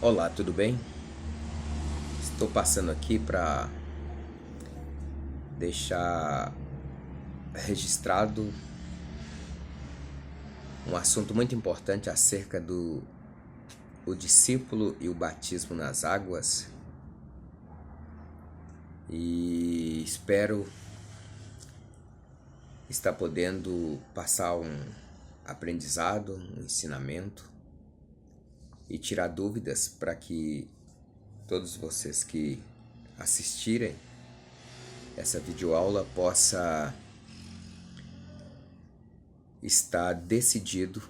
Olá, tudo bem? Estou passando aqui para deixar registrado um assunto muito importante acerca do o discípulo e o batismo nas águas. E espero estar podendo passar um aprendizado, um ensinamento e tirar dúvidas para que todos vocês que assistirem essa videoaula possa estar decidido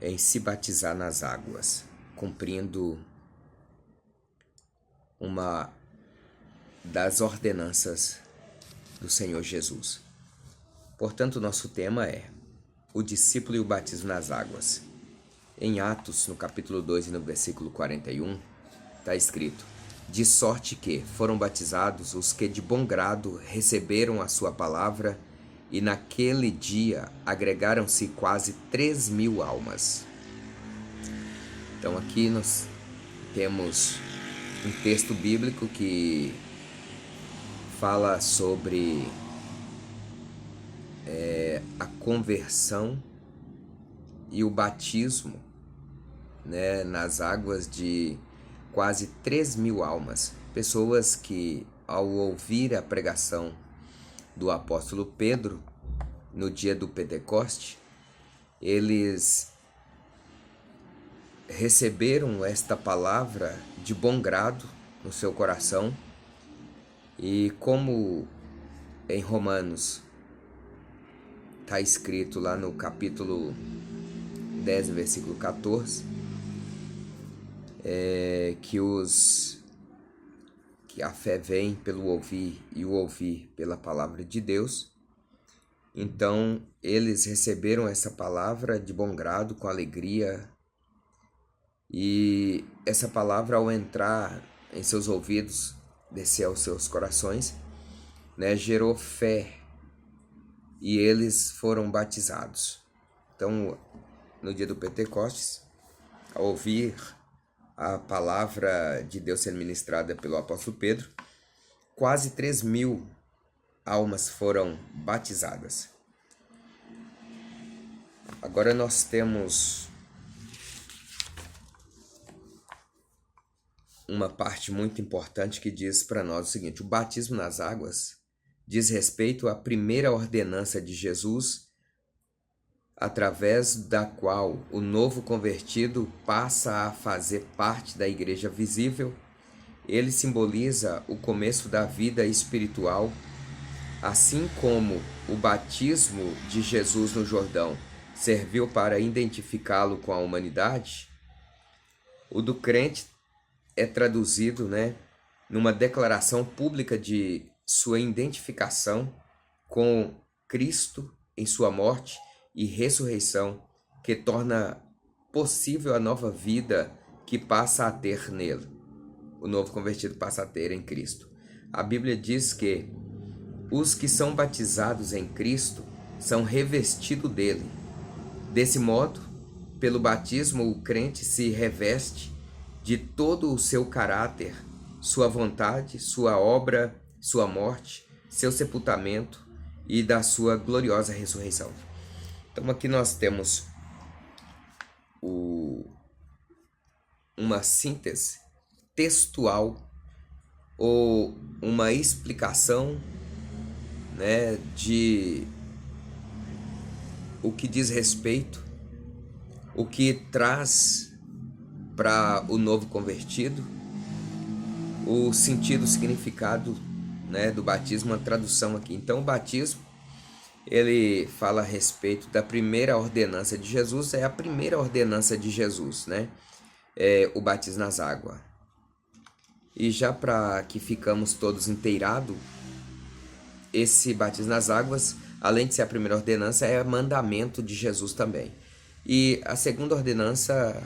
em se batizar nas águas, cumprindo uma das ordenanças do Senhor Jesus. Portanto, nosso tema é o discípulo e o batismo nas águas. Em Atos, no capítulo 2 e no versículo 41, está escrito: de sorte que foram batizados os que de bom grado receberam a sua palavra, e naquele dia agregaram-se quase 3.000 almas. Então aqui nós temos um texto bíblico que fala sobre a conversão e o batismo, nas águas de quase 3.000 almas. Pessoas que, ao ouvir a pregação do apóstolo Pedro no dia do Pentecoste, eles receberam esta palavra de bom grado no seu coração, e como em Romanos está escrito lá no capítulo 10, versículo 14, que a fé vem pelo ouvir e o ouvir pela palavra de Deus. Então eles receberam essa palavra de bom grado, com alegria, e essa palavra, ao entrar em seus ouvidos, descer aos seus corações, gerou fé, e eles foram batizados. Então, no dia do Pentecostes, ao ouvir a palavra de Deus sendo ministrada pelo apóstolo Pedro, quase 3.000 almas foram batizadas. Agora nós temos uma parte muito importante que diz para nós o seguinte: o batismo nas águas diz respeito à primeira ordenança de Jesus, através da qual o novo convertido passa a fazer parte da igreja visível. Ele simboliza o começo da vida espiritual, assim como o batismo de Jesus no Jordão serviu para identificá-lo com a humanidade. O do crente é traduzido, numa declaração pública de sua identificação com Cristo em sua morte e ressurreição, que torna possível a nova vida que passa a ter nele. O novo convertido passa a ter em Cristo. A Bíblia diz que os que são batizados em Cristo são revestidos dele. Desse modo, pelo batismo, o crente se reveste de todo o seu caráter, sua vontade, sua obra, sua morte, seu sepultamento e da sua gloriosa ressurreição. Então aqui nós temos uma síntese textual, ou uma explicação, de o que diz respeito, o que traz para o novo convertido o sentido, o significado, do batismo, uma tradução aqui. Então o batismo, ele fala a respeito da primeira ordenança de Jesus, é a primeira ordenança de Jesus, é o batismo nas águas. E já para que ficamos todos inteirados, esse batismo nas águas, além de ser a primeira ordenança, é mandamento de Jesus também. E a segunda ordenança,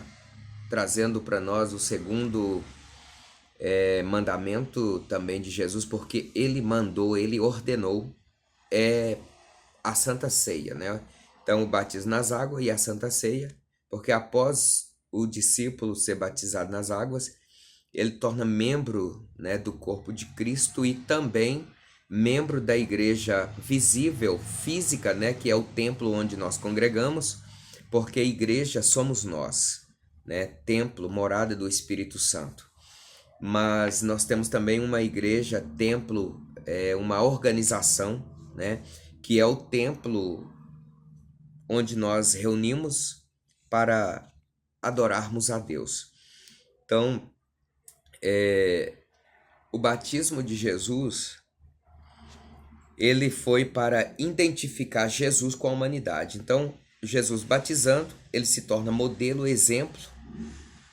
trazendo para nós o segundo mandamento também de Jesus, porque ele mandou, ele ordenou, é a Santa Ceia, Então o batismo nas águas e a Santa Ceia, porque após o discípulo ser batizado nas águas, ele torna membro, né, do corpo de Cristo e também membro da igreja visível, física, né, que é o templo onde nós congregamos, porque a igreja somos nós, né, templo, morada do Espírito Santo. Mas nós temos também uma igreja, templo, uma organização, né, que é o templo onde nós reunimos para adorarmos a Deus. Então, o batismo de Jesus, ele foi para identificar Jesus com a humanidade. Então, Jesus batizando, ele se torna modelo, exemplo,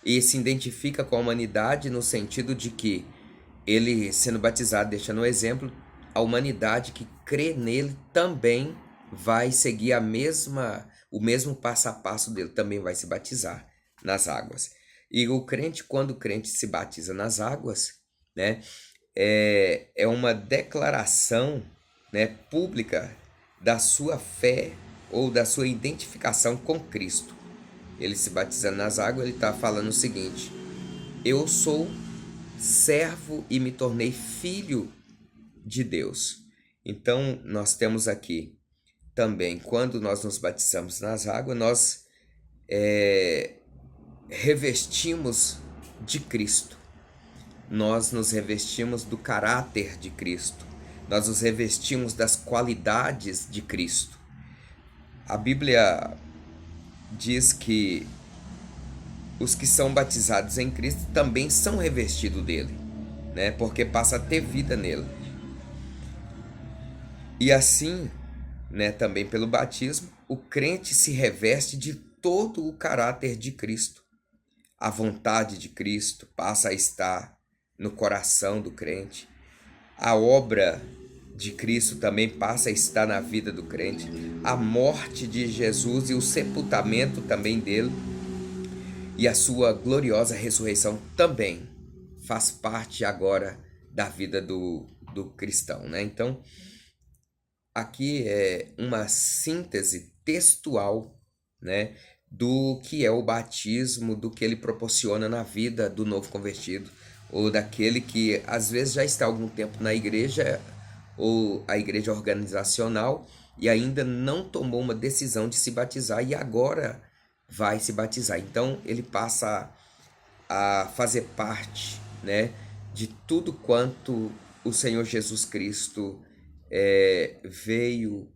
e se identifica com a humanidade no sentido de que ele, sendo batizado, deixando um exemplo, a humanidade que crê nele também vai seguir o mesmo passo a passo dele, também vai se batizar nas águas. E o crente, quando o crente se batiza nas águas, né, é uma declaração, né, pública da sua fé ou da sua identificação com Cristo. Ele se batizando nas águas, ele está falando o seguinte: eu sou servo e me tornei filho de Deus. Então, nós temos aqui também, quando nós nos batizamos nas águas, nós revestimos de Cristo. Nós nos revestimos do caráter de Cristo. Nós nos revestimos das qualidades de Cristo. A Bíblia diz que os que são batizados em Cristo também são revestidos dele, né? Porque passa a ter vida nele. E assim, né, também pelo batismo, o crente se reveste de todo o caráter de Cristo. A vontade de Cristo passa a estar no coração do crente. A obra de Cristo também passa a estar na vida do crente. A morte de Jesus e o sepultamento também dele e a sua gloriosa ressurreição também faz parte agora da vida do cristão, né? Então, aqui é uma síntese textual, né, do que é o batismo, do que ele proporciona na vida do novo convertido, ou daquele que às vezes já está há algum tempo na igreja, ou a igreja organizacional, e ainda não tomou uma decisão de se batizar e agora vai se batizar. Então ele passa a fazer parte, né, de tudo quanto o Senhor Jesus Cristo veio,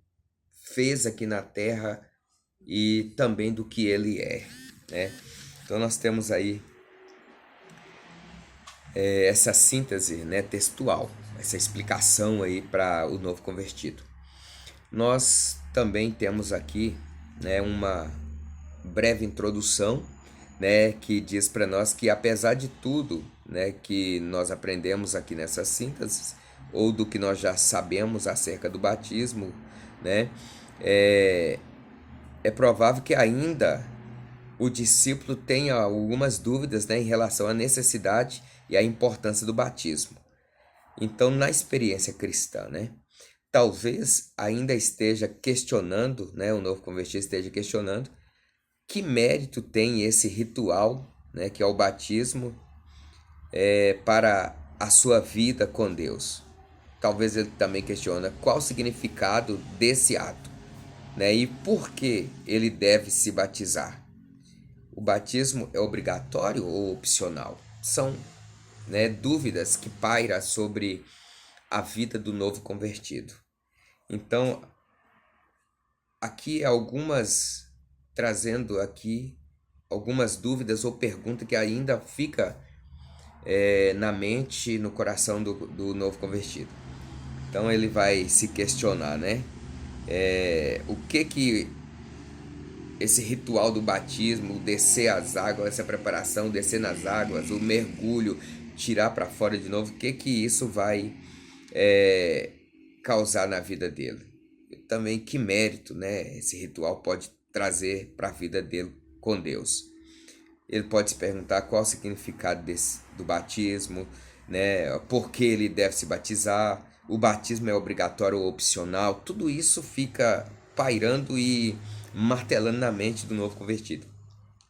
fez aqui na terra e também do que ele é, né? Então nós temos aí essa síntese, né, textual, essa explicação aí para o novo convertido. Nós também temos aqui, né, uma breve introdução, né, que diz para nós que apesar de tudo, né, que nós aprendemos aqui nessa síntese, ou do que nós já sabemos acerca do batismo, né, é provável que ainda o discípulo tenha algumas dúvidas, né, em relação à necessidade e à importância do batismo. Então, na experiência cristã, né, talvez ainda esteja questionando, né, o novo convertido esteja questionando que mérito tem esse ritual, né, que é o batismo, para a sua vida com Deus. Talvez ele também questiona qual o significado desse ato, né, e por que ele deve se batizar. O batismo é obrigatório ou opcional? São, né, dúvidas que pairam sobre a vida do novo convertido. Então, aqui trazendo aqui algumas dúvidas ou perguntas que ainda fica na mente, no coração do novo convertido. Então ele vai se questionar, né? O que esse ritual do batismo, descer as águas, essa preparação, descer nas águas, o mergulho, tirar para fora de novo, o que isso vai causar na vida dele? Também que mérito, né, esse ritual pode trazer para a vida dele com Deus. Ele pode se perguntar qual o significado do batismo, né, por que ele deve se batizar, o batismo é obrigatório ou opcional. Tudo isso fica pairando e martelando na mente do novo convertido.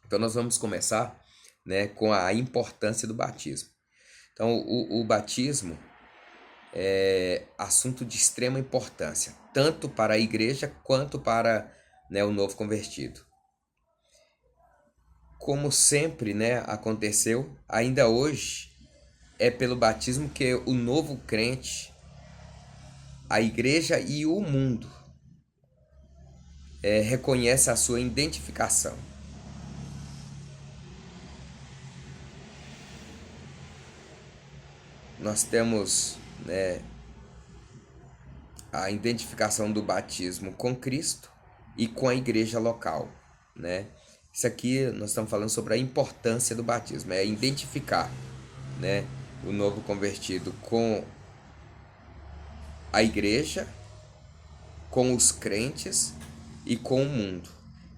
Então nós vamos começar, né, com a importância do batismo. Então o batismo é assunto de extrema importância, tanto para a igreja quanto para, né, o novo convertido. Como sempre, né, aconteceu, ainda hoje é pelo batismo que o novo crente, a igreja e o mundo reconhece a sua identificação. Nós temos, né, a identificação do batismo com Cristo e com a igreja local, né? Isso aqui nós estamos falando sobre a importância do batismo, é identificar, né, o novo convertido com a igreja, com os crentes e com o mundo.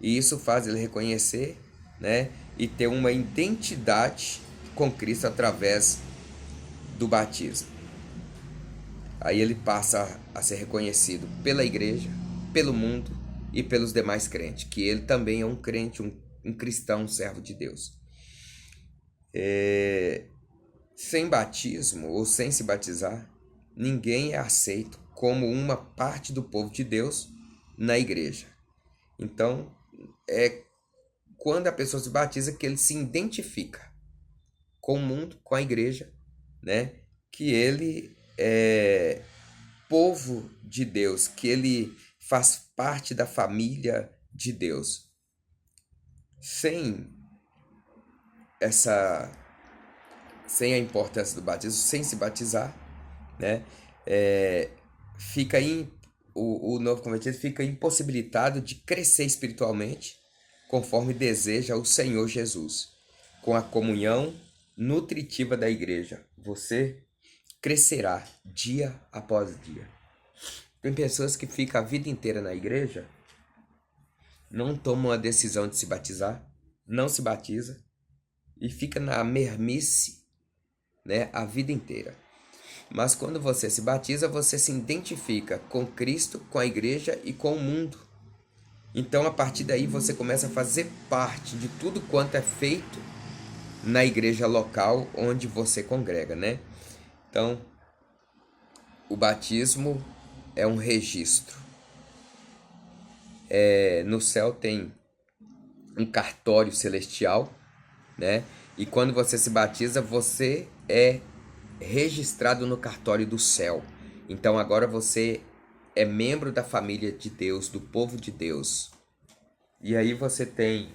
E isso faz ele reconhecer, né, e ter uma identidade com Cristo através do batismo. Aí ele passa a ser reconhecido pela igreja, pelo mundo e pelos demais crentes, que ele também é um crente, um cristão, um servo de Deus. Sem batismo ou sem se batizar, ninguém é aceito como uma parte do povo de Deus na igreja. Então, é quando a pessoa se batiza que ele se identifica com o mundo, com a igreja, né? Que ele é povo de Deus, que ele faz parte da família de Deus. Sem a importância do batismo, sem se batizar, né? O novo convertido fica impossibilitado de crescer espiritualmente, conforme deseja o Senhor Jesus, com a comunhão nutritiva da igreja. Você crescerá dia após dia. Tem pessoas que ficam a vida inteira na igreja, não tomam a decisão de se batizar, não se batiza e fica na mermice, né, a vida inteira. Mas quando você se batiza, você se identifica com Cristo, com a igreja e com o mundo. Então, a partir daí, você começa a fazer parte de tudo quanto é feito na igreja local onde você congrega, né? Então, o batismo é um registro. No céu tem um cartório celestial, né? E quando você se batiza, você é registrado no cartório do céu. Então agora você é membro da família de Deus, do povo de Deus. E aí você tem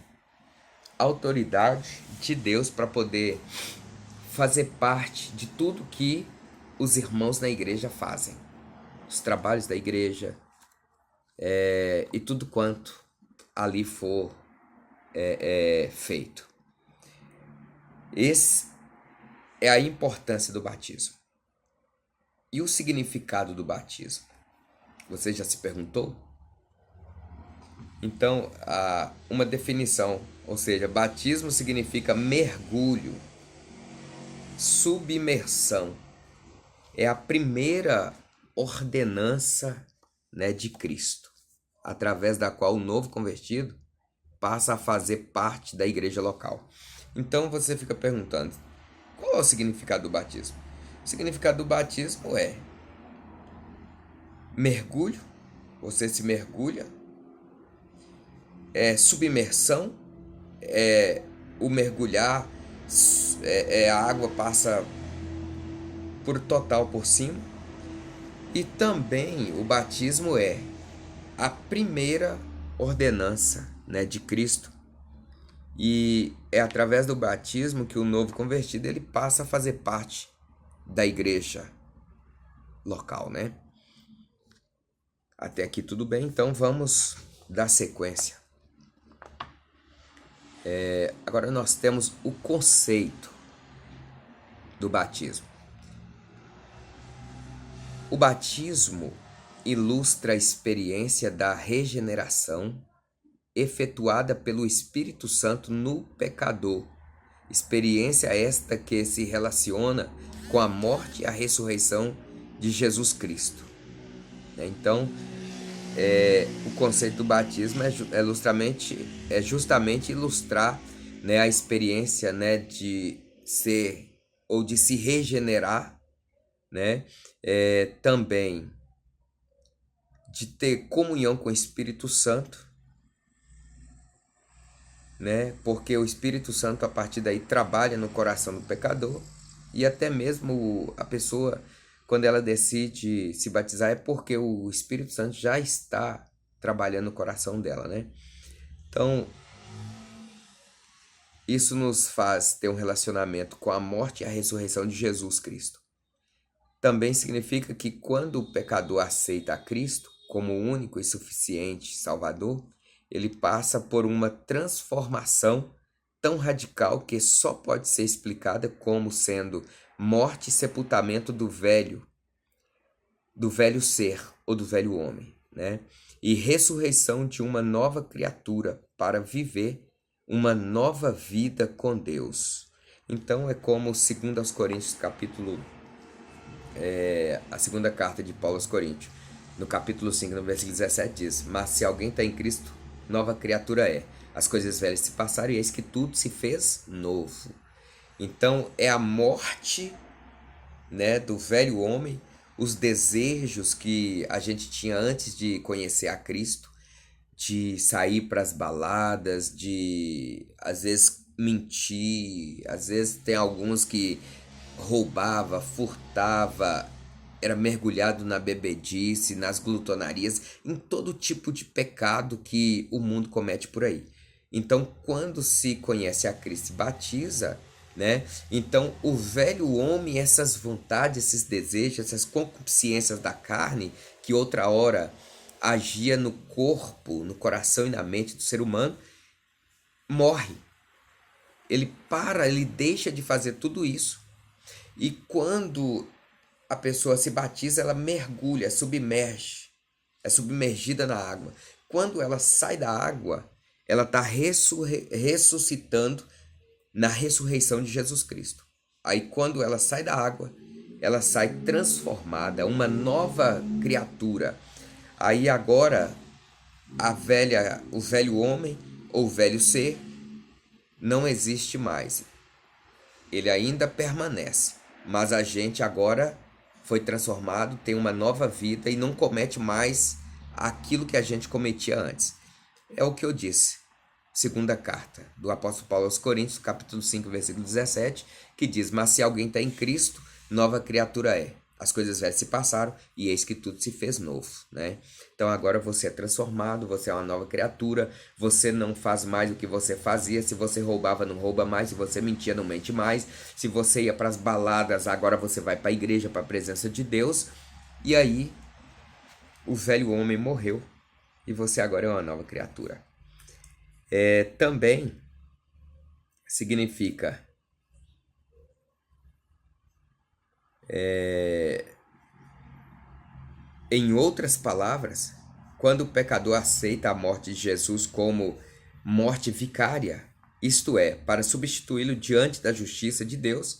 autoridade de Deus para poder fazer parte de tudo que os irmãos na igreja fazem. Os trabalhos da igreja e tudo quanto ali for feito. Esse é a importância do batismo. E o significado do batismo? Você já se perguntou? Então, uma definição, ou seja, batismo significa mergulho, submersão. É a primeira ordenança, né, de Cristo, através da qual o novo convertido passa a fazer parte da igreja local. Então você fica perguntando, qual é o significado do batismo? O significado do batismo é mergulho, você se mergulha, submersão, o mergulhar, a água passa por cima, e também o batismo é a primeira ordenança, né, de Cristo, e é através do batismo que o novo convertido ele passa a fazer parte da igreja local, né? Até aqui tudo bem, então vamos dar sequência. Agora nós temos o conceito do batismo. O batismo ilustra a experiência da regeneração efetuada pelo Espírito Santo no pecador. Experiência esta que se relaciona com a morte e a ressurreição de Jesus Cristo. Então, o conceito do batismo é justamente ilustrar né, a experiência, né, de ser ou de se regenerar, né, também de ter comunhão com o Espírito Santo, né, porque o Espírito Santo a partir daí trabalha no coração do pecador e até mesmo a pessoa quando ela decide se batizar é porque o Espírito Santo já está trabalhando no coração dela, né? Então, isso nos faz ter um relacionamento com a morte e a ressurreição de Jesus Cristo. Também significa que quando o pecador aceita a Cristo como o único e suficiente Salvador, ele passa por uma transformação tão radical que só pode ser explicada como sendo morte e sepultamento do velho ser ou do velho homem, né? E ressurreição de uma nova criatura para viver uma nova vida com Deus. Então é como segundo aos Coríntios capítulo a segunda carta de Paulo aos Coríntios, no capítulo 5, no versículo 17 diz: mas se alguém está em Cristo, nova criatura é. As coisas velhas se passaram e eis que tudo se fez novo. Então é a morte, né, do velho homem, os desejos que a gente tinha antes de conhecer a Cristo, de sair para as baladas, de às vezes mentir, às vezes tem alguns que roubava, furtava, era mergulhado na bebedice, nas glutonarias, em todo tipo de pecado que o mundo comete por aí. Então, quando se conhece a Cristo e batiza, né? Então, o velho homem, essas vontades, esses desejos, essas concupiscências da carne, que outra hora agia no corpo, no coração e na mente do ser humano, morre. Ele para, ele deixa de fazer tudo isso. E quando a pessoa se batiza, ela mergulha, submerge, é submergida na água. Quando ela sai da água, ela está ressuscitando na ressurreição de Jesus Cristo. Aí quando ela sai da água, ela sai transformada, uma nova criatura. Aí agora o velho homem ou o velho ser não existe mais. Ele ainda permanece, mas a gente agora foi transformado, tem uma nova vida e não comete mais aquilo que a gente cometia antes. É o que eu disse. Segunda carta do apóstolo Paulo aos Coríntios, capítulo 5, versículo 17, que diz: mas se alguém está em Cristo, nova criatura é. As coisas velhas se passaram e eis que tudo se fez novo, né? Então agora você é transformado, você é uma nova criatura, você não faz mais o que você fazia, se você roubava, não rouba mais, se você mentia, não mente mais, se você ia para as baladas, agora você vai para a igreja, para a presença de Deus, e aí o velho homem morreu e você agora é uma nova criatura. Também significa em outras palavras, quando o pecador aceita a morte de Jesus como morte vicária, isto é, para substituí-lo diante da justiça de Deus,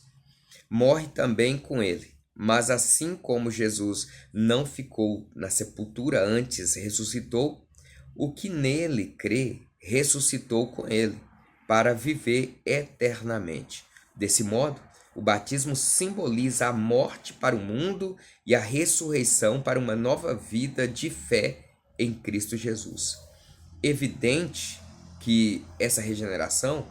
morre também com ele. Mas assim como Jesus não ficou na sepultura, antes ressuscitou, o que nele crê ressuscitou com ele, para viver eternamente. Desse modo, o batismo simboliza a morte para o mundo e a ressurreição para uma nova vida de fé em Cristo Jesus. Evidente que essa regeneração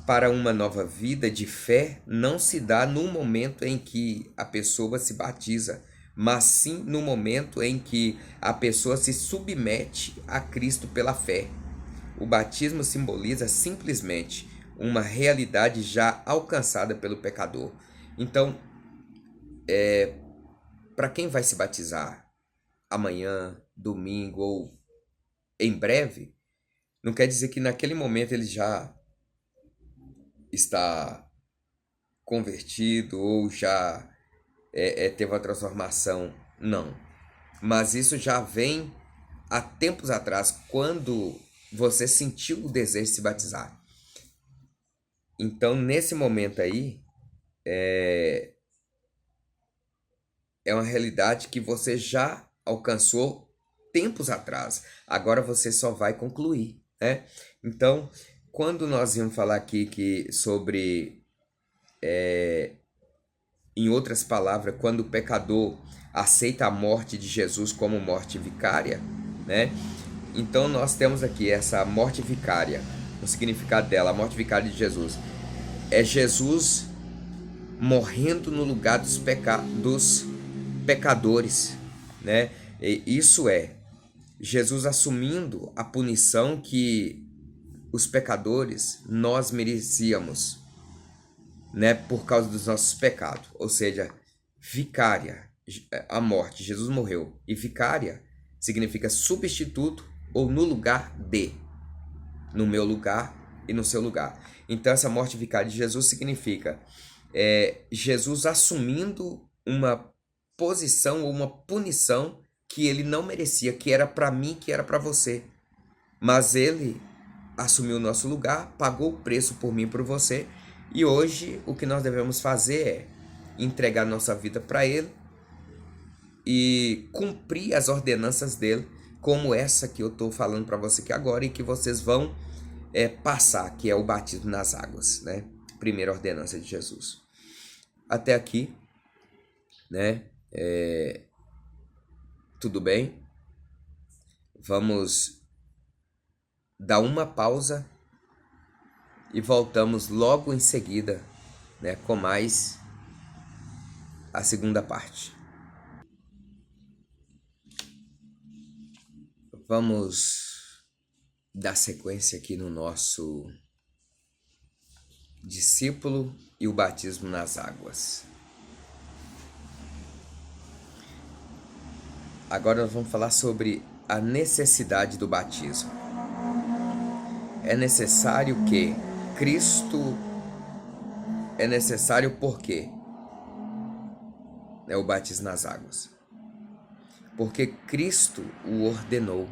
para uma nova vida de fé não se dá no momento em que a pessoa se batiza, mas sim no momento em que a pessoa se submete a Cristo pela fé. O batismo simboliza simplesmente uma realidade já alcançada pelo pecador. Então, para quem vai se batizar amanhã, domingo ou em breve, não quer dizer que naquele momento ele já está convertido ou já teve uma transformação. Não. Mas isso já vem há tempos atrás, quando você sentiu o desejo de se batizar. Então, nesse momento aí, é uma realidade que você já alcançou tempos atrás. Agora você só vai concluir, né? Então, quando nós íamos falar aqui sobre, em outras palavras, quando o pecador aceita a morte de Jesus como morte vicária, né? Então nós temos aqui essa morte vicária, o significado dela, a morte vicária de Jesus. É Jesus morrendo no lugar dos pecadores, né? E isso é Jesus assumindo a punição que os pecadores, nós merecíamos, né, por causa dos nossos pecados. Ou seja, vicária, a morte, Jesus morreu. E vicária significa substituto ou no lugar de, no meu lugar e no seu lugar. Então essa morte vicária de Jesus significa Jesus assumindo uma posição ou uma punição que ele não merecia, que era para mim, que era para você. Mas ele assumiu o nosso lugar, pagou o preço por mim e por você. E hoje o que nós devemos fazer é entregar nossa vida para ele e cumprir as ordenanças dele, como essa que eu estou falando para você aqui agora e que vocês vão passar, que é o batismo nas águas, né? Primeira ordenança de Jesus. Até aqui, né? Tudo bem? Vamos dar uma pausa e voltamos logo em seguida, né, com mais a segunda parte. Vamos dar sequência aqui no nosso discípulo e o batismo nas águas. Agora nós vamos falar sobre a necessidade do batismo. É necessário que Cristo é necessário porque o batismo nas águas. Porque Cristo o ordenou.